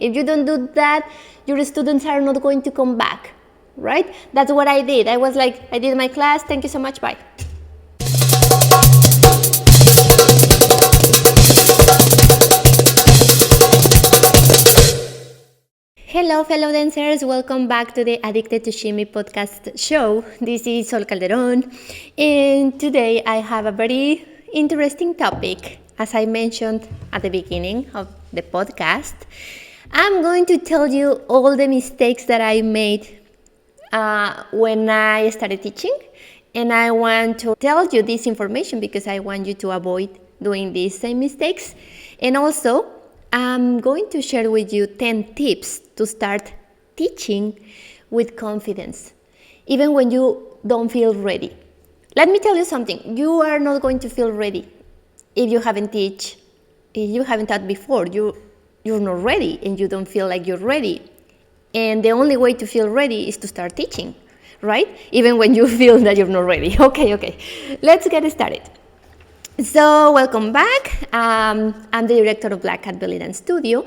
If you don't do that, your students are not going to come back, right? That's what I did. I was like, I did my class, thank you so much, bye. Hello, fellow dancers. Welcome back to the Addicted to Shimmy podcast show. This is Sol Calderon, and today I have a very interesting topic. As I mentioned at the beginning of the podcast, I'm going to tell you all the mistakes that I made when I started teaching, and I want to tell you this information because I want you to avoid doing these same mistakes. And also, I'm going to share with you 10 tips to start teaching with confidence, even when you don't feel ready. Let me tell you something. You are not going to feel ready if you haven't taught before. You're not ready and you don't feel like you're ready. And the only way to feel ready is to start teaching, right? Even when you feel that you're not ready. Okay. Let's get started. So, welcome back. I'm the director of Black Cat Belly Dance Studio,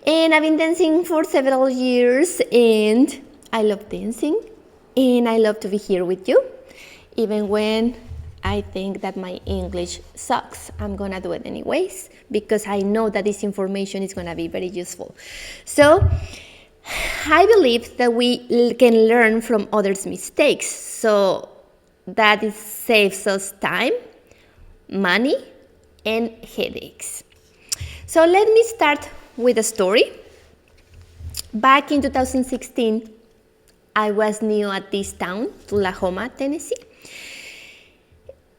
and I've been dancing for several years, and I love dancing, and I love to be here with you, even when I think that my English sucks. I'm gonna do it anyways, because I know that this information is gonna be very useful. So, I believe that we can learn from others' mistakes, so that it saves us time, money, and headaches. So let me start with a story. Back in 2016, I was new at this town, Tullahoma, Tennessee,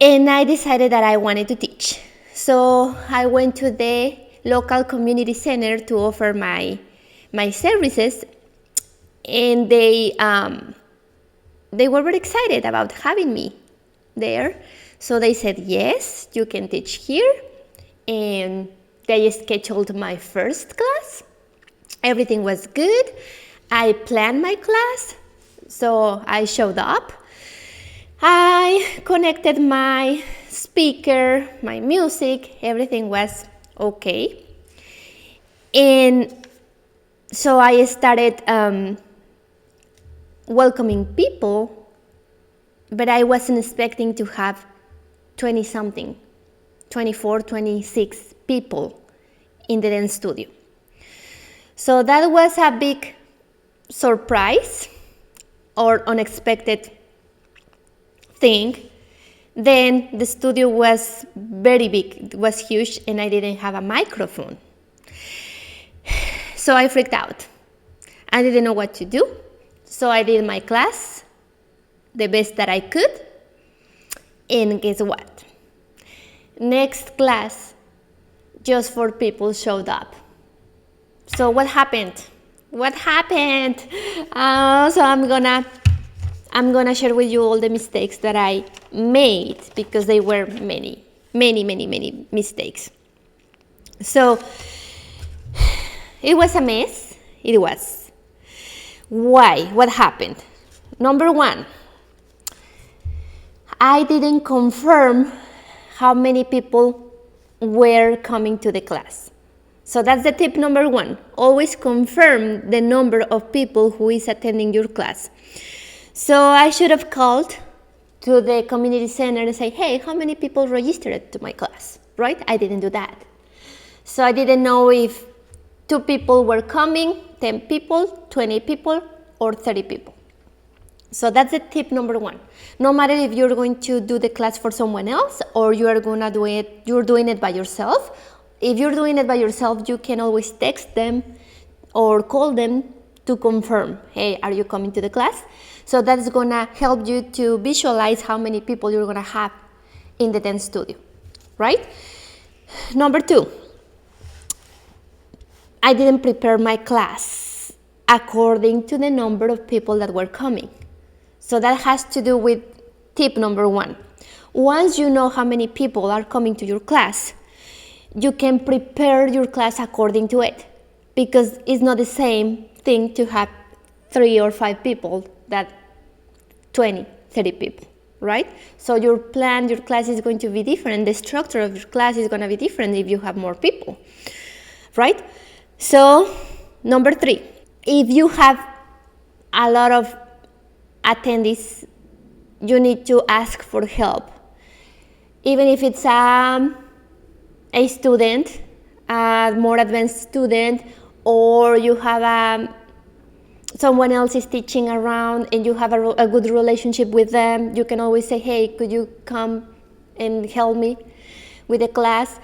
and I decided that I wanted to teach. So I went to the local community center to offer my services, and they were very excited about having me there. So they said, yes, you can teach here. And they scheduled my first class. Everything was good. I planned my class. So I showed up. I connected my speaker, my music. Everything was okay. And so I started welcoming people, but I wasn't expecting to have 20-something, 24, 26 people in the dance studio. So that was a big surprise or unexpected thing. Then the studio was very big, it was huge, and I didn't have a microphone. So I freaked out. I didn't know what to do. So I did my class the best that I could. And guess what? Next class, just 4 people showed up. So what happened? So I'm gonna share with you all the mistakes that I made, because they were many mistakes. So it was a mess. It was. Why? What happened? Number 1. I didn't confirm how many people were coming to the class. So that's the tip number 1. Always confirm the number of people who is attending your class. So I should have called to the community center and say, hey, how many people registered to my class, right? I didn't do that. So I didn't know if 2 people were coming, 10 people, 20 people, or 30 people. So that's the tip number 1. No matter if you're going to do the class for someone else or you're doing it by yourself. If you're doing it by yourself, you can always text them or call them to confirm, hey, are you coming to the class? So that's gonna help you to visualize how many people you're gonna have in the dance studio, right? Number 2, I didn't prepare my class according to the number of people that were coming. So that has to do with tip number 1. Once you know how many people are coming to your class, you can prepare your class according to it, because it's not the same thing to have 3 or 5 people that 20, 30 people, right? So your class is going to be different. The structure of your class is going to be different if you have more people, right? So Number 3, if you have a lot of attendees, you need to ask for help. Even if it's a student, a more advanced student, or you have someone else is teaching around and you have a good relationship with them, you can always say, hey, could you come and help me with the class?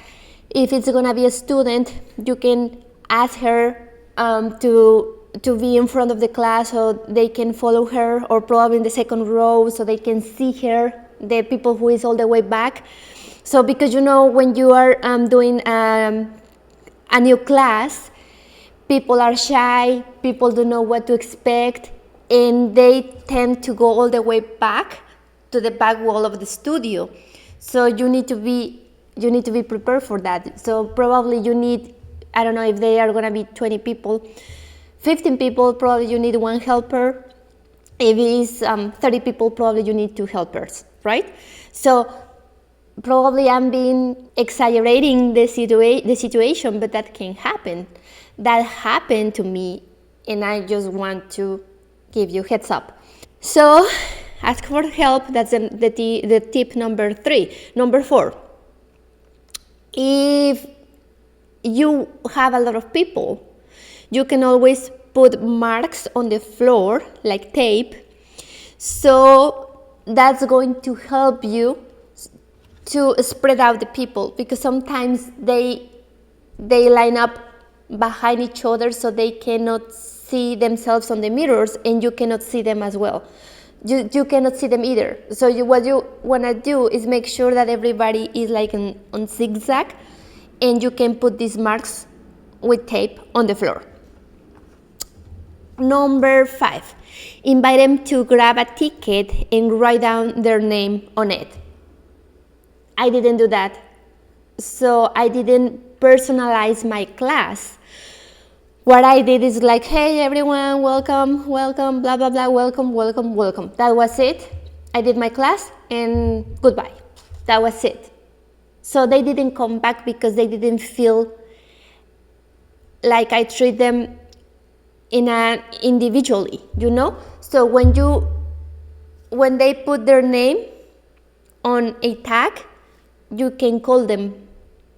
If it's going to be a student, you can ask her to be in front of the class so they can follow her, or probably in the second row so they can see her, the people who is all the way back. So because when you are doing a new class, people are shy, people don't know what to expect, and they tend to go all the way back to the back wall of the studio. So you need to be prepared for that. So probably you need, I don't know if they are going to be 20 people, 15 people, probably you need one helper. If it's 30 people, probably you need 2 helpers, right? So probably I'm being exaggerating the situation, but that can happen. That happened to me, and I just want to give you heads up. So ask for help. That's the tip number 3. Number 4, if you have a lot of people, you can always put marks on the floor like tape. So that's going to help you to spread out the people, because sometimes they line up behind each other so they cannot see themselves on the mirrors, and you cannot see them as well. You cannot see them either. So what you want to do is make sure that everybody is like on zigzag, and you can put these marks with tape on the floor. Number 5, invite them to grab a ticket and write down their name on it. I didn't do that. So I didn't personalize my class. What I did is like, hey everyone, welcome, welcome, blah, blah, blah, welcome, welcome, welcome. That was it. I did my class and goodbye. That was it. So they didn't come back because they didn't feel like I treat them individually, So when they put their name on a tag, you can call them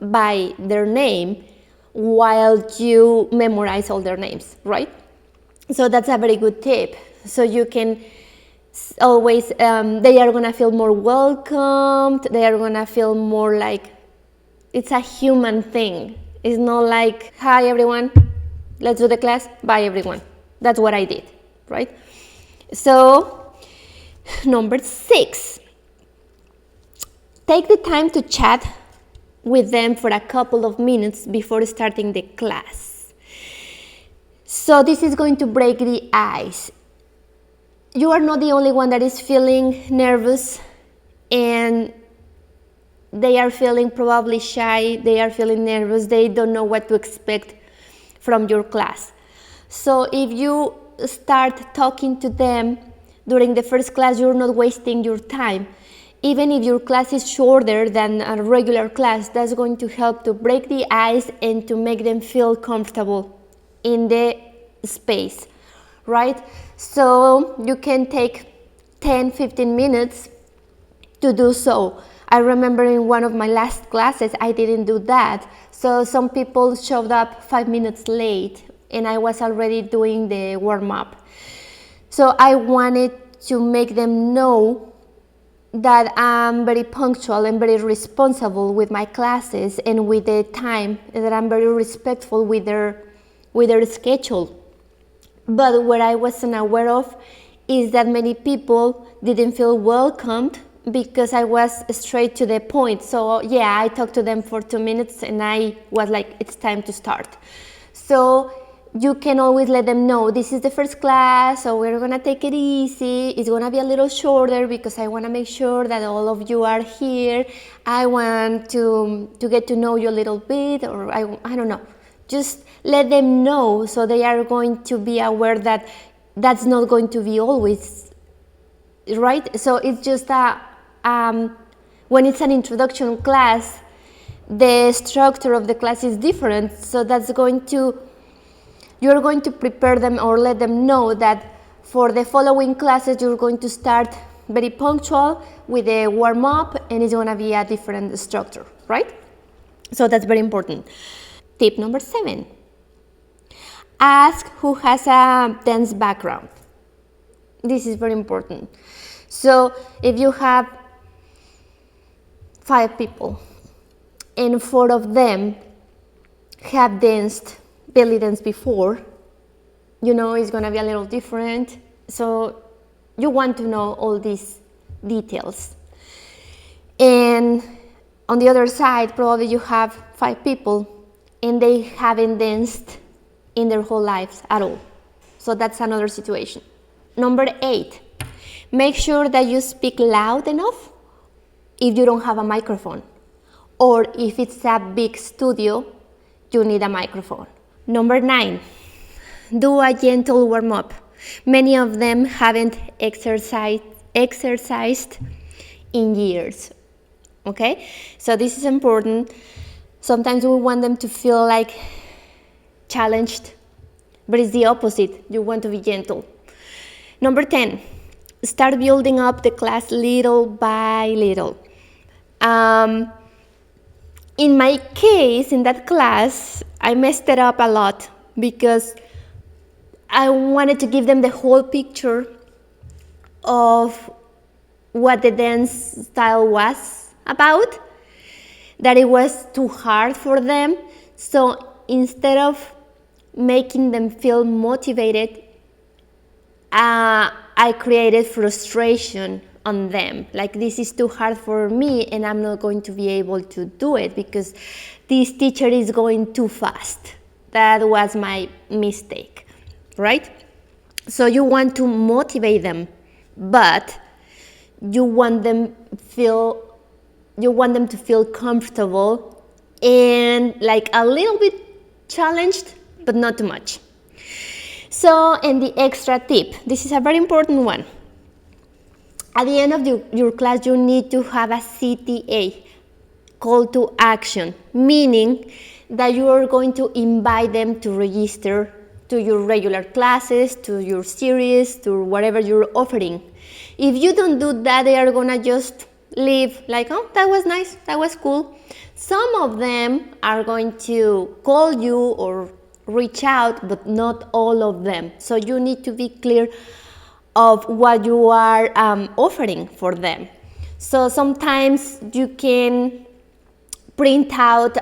by their name while you memorize all their names, right? So that's a very good tip. So you can always, they are gonna feel more welcomed, they are gonna feel more like it's a human thing. It's not like, hi everyone, let's do the class, bye everyone. That's what I did, right? So, number 6, take the time to chat with them for a couple of minutes before starting the class. So this is going to break the ice. You are not the only one that is feeling nervous, and they are feeling probably shy, they are feeling nervous, they don't know what to expect from your class. So if you start talking to them during the first class, you're not wasting your time. Even if your class is shorter than a regular class, that's going to help to break the ice and to make them feel comfortable in the space, right? So you can take 10-15 minutes to do so. I remember in one of my last classes, I didn't do that. So some people showed up 5 minutes late, and I was already doing the warm-up. So I wanted to make them know that I'm very punctual and very responsible with my classes and with the time, and that I'm very respectful with their schedule. But what I wasn't aware of is that many people didn't feel welcomed because I was straight to the point. So yeah, I talked to them for 2 minutes and I was like, it's time to start. So you can always let them know, this is the first class, so we're gonna take it easy. It's gonna be a little shorter because I wanna make sure that all of you are here. I want to get to know you a little bit, or I don't know. Just let them know so they are going to be aware that that's not going to be always, right? So it's just when it's an introduction class, the structure of the class is different, so that's going to you're going to prepare them or let them know that for the following classes, you're going to start very punctual with a warm-up, and it's going to be a different structure, right? So that's very important. Tip number 7. Ask who has a dance background. This is very important. So if you have 5 people and 4 of them have danced belly dance before, it's going to be a little different. So you want to know all these details. And on the other side, probably you have 5 people and they haven't danced in their whole lives at all. So that's another situation. Number 8, make sure that you speak loud enough if you don't have a microphone. Or if it's a big studio, you need a microphone. Number 9, do a gentle warm-up. Many of them haven't exercised in years. Okay? So this is important. Sometimes we want them to feel like challenged, but it's the opposite. You want to be gentle. Number 10, start building up the class little by little. In my case, in that class, I messed it up a lot because I wanted to give them the whole picture of what the dance style was about, that it was too hard for them. So instead of making them feel motivated, I created frustration on them. Like, this is too hard for me and I'm not going to be able to do it because this teacher is going too fast. That was my mistake, right? So you want to motivate them, but you want them to feel comfortable and like a little bit challenged, but not too much. So, and the extra tip, this is a very important one. At the end of your class, you need to have a CTA, call to action, meaning that you are going to invite them to register to your regular classes, to your series, to whatever you're offering. If you don't do that, they are gonna just leave like, oh, that was nice, that was cool. Some of them are going to call you or reach out, but not all of them. So you need to be clear of what you are offering for them. So sometimes you can print out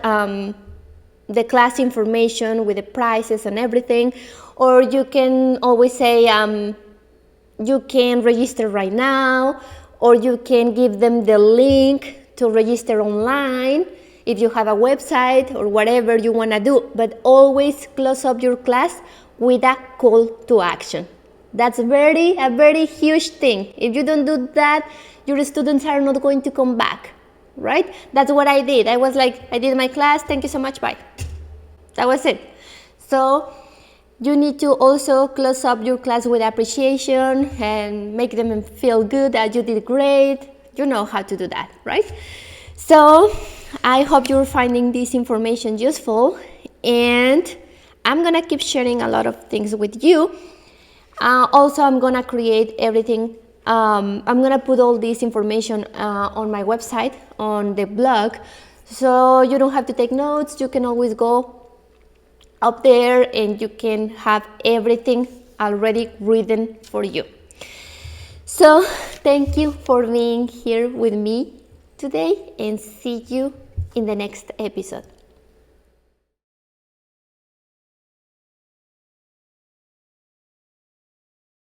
the class information with the prices and everything, or you can always say you can register right now, or you can give them the link to register online if you have a website or whatever you want to do, but always close up your class with a call to action. That's a very huge thing. If you don't do that, your students are not going to come back, right? That's what I did. I was like, I did my class, thank you so much, bye. That was it. So you need to also close up your class with appreciation and make them feel good that you did great. You know how to do that, right? So I hope you're finding this information useful, and I'm gonna keep sharing a lot of things with you. Also, I'm gonna create everything. I'm gonna put all this information on my website, on the blog, so you don't have to take notes. You can always go up there and you can have everything already written for you. So thank you for being here with me today, and see you in the next episode.